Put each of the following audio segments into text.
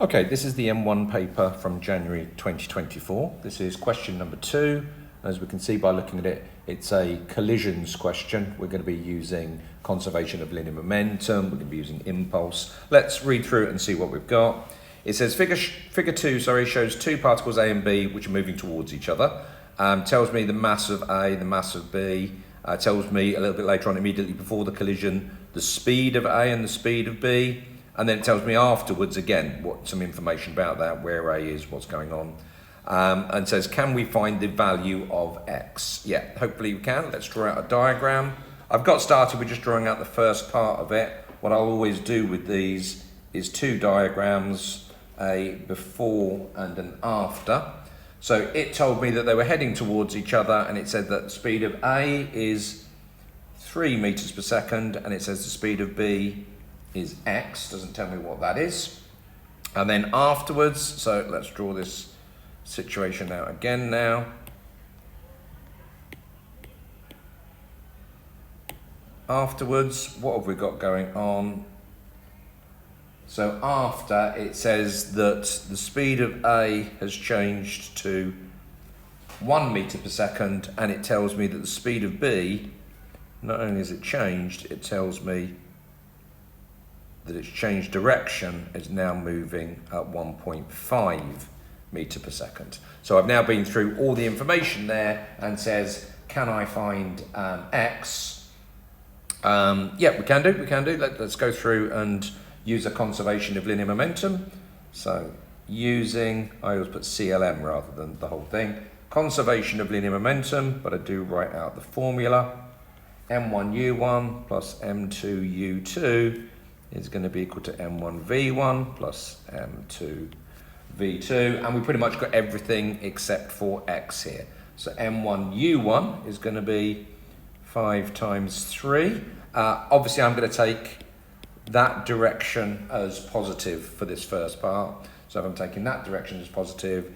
Okay, this is the M1 paper from January 2024. This is question number 2. As we can see by looking at it, it's a collisions question. We're going to be using conservation of linear momentum. We're going to be using impulse. Let's read through it and see what we've got. It says figure 2 shows two particles A and B which are moving towards each other. Tells me the mass of A, the mass of B. Tells me a little bit later on, immediately before the collision, the speed of A and the speed of B. And then it tells me afterwards, again, some information about that, where A is, what's going on. And says, can we find the value of X? Yeah, hopefully we can. Let's draw out a diagram. I've got started with just drawing out the first part of it. What I'll always do with these is two diagrams, a before and an after. So it told me that they were heading towards each other, and it said that the speed of A is 3 meters per second, and it says the speed of B is X, doesn't tell me what that is. And then afterwards, so let's draw this situation out again now. Afterwards, what have we got going on? So after, it says that the speed of A has changed to 1 meter per second, and it tells me that the speed of B, not only has it changed, it tells me that it's changed direction, is now moving at 1.5 meter per second. So I've now been through all the information there and says, can I find X? Yeah, we can do. Let's go through and use a conservation of linear momentum. So using, I always put CLM rather than the whole thing. Conservation of linear momentum, but I do write out the formula. M1U1 plus M2U2 is going to be equal to M1V1 plus M2V2, and we pretty much got everything except for X here. So M1U1 is going to be 5 times 3. Obviously I'm going to take that direction as positive for this first part. So if I'm taking that direction as positive,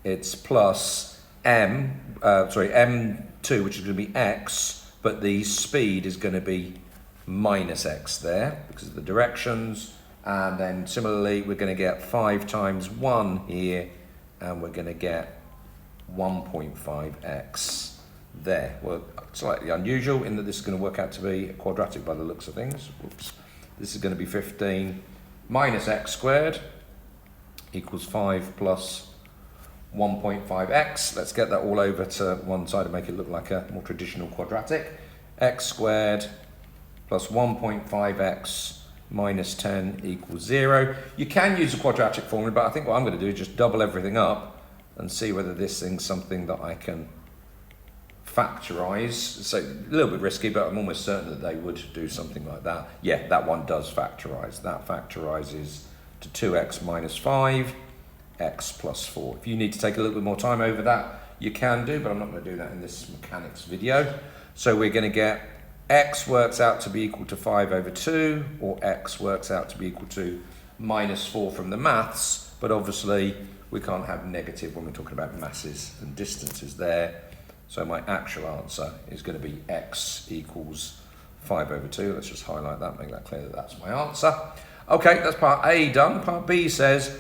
it's plus M2, which is going to be X, but the speed is going to be minus X there because of the directions. And then similarly, we're going to get 5 times 1 here, and we're going to get 1.5x there. Well, slightly unusual in that this is going to work out to be a quadratic by the looks of things. Whoops. This is going to be 15 minus x squared equals 5 plus 1.5x. Let's get that all over to one side and make it look like a more traditional quadratic. X squared plus 1.5x minus 10 equals 0. You can use a quadratic formula, but I think what I'm going to do is just double everything up and see whether this thing's something that I can factorize. So a little bit risky, but I'm almost certain that they would do something like that. Yeah, that one does factorize. That factorizes to 2x minus 5, x plus 4. If you need to take a little bit more time over that, you can do, but I'm not going to do that in this mechanics video. So we're going to get x works out to be equal to 5 over 2, or x works out to be equal to minus 4 from the maths, but obviously we can't have negative when we're talking about masses and distances there. So my actual answer is going to be x equals 5 over 2. Let's just highlight that, make that clear that that's my answer. Okay, that's part A done. Part B says,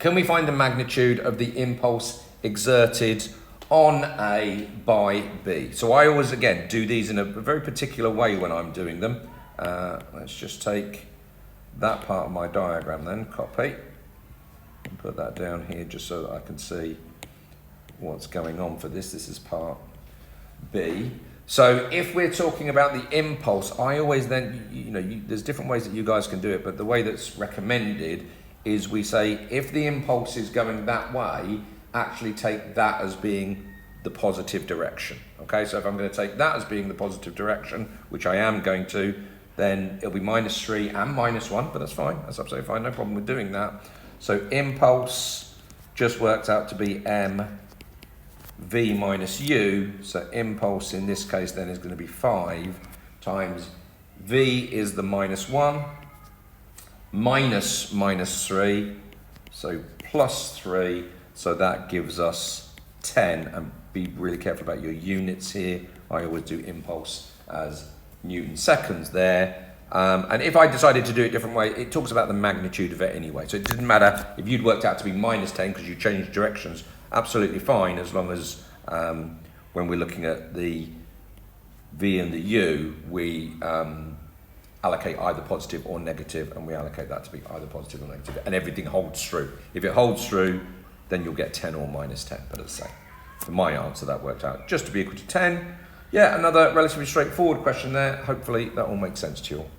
can we find the magnitude of the impulse exerted on A by B? So I always, again, do these in a very particular way when I'm doing them. Let's just take that part of my diagram then, copy, and put that down here just so that I can see what's going on for this. This is part B. So if we're talking about the impulse, I always then, there's different ways that you guys can do it, but the way that's recommended is we say, if the impulse is going that way, actually take that as being the positive direction. Okay, so if I'm going to take that as being the positive direction, which I am going to, then it'll be minus 3 and minus 1, but that's fine. That's absolutely fine. No problem with doing that. So impulse just works out to be m v minus u. So impulse in this case then is going to be 5 times v is the minus 1 minus minus 3, so plus 3. So that gives us 10, and be really careful about your units here. I always do impulse as Newton seconds there. And if I decided to do it a different way, it talks about the magnitude of it anyway. So it didn't matter if you'd worked out to be minus 10 because you changed directions, absolutely fine, as long as when we're looking at the V and the U, we allocate either positive or negative, and we allocate that to be either positive or negative, and everything holds true. If it holds true, then you'll get 10 or minus 10. But as I say, for my answer, that worked out just to be equal to 10. Yeah, another relatively straightforward question there. Hopefully that all makes sense to you all.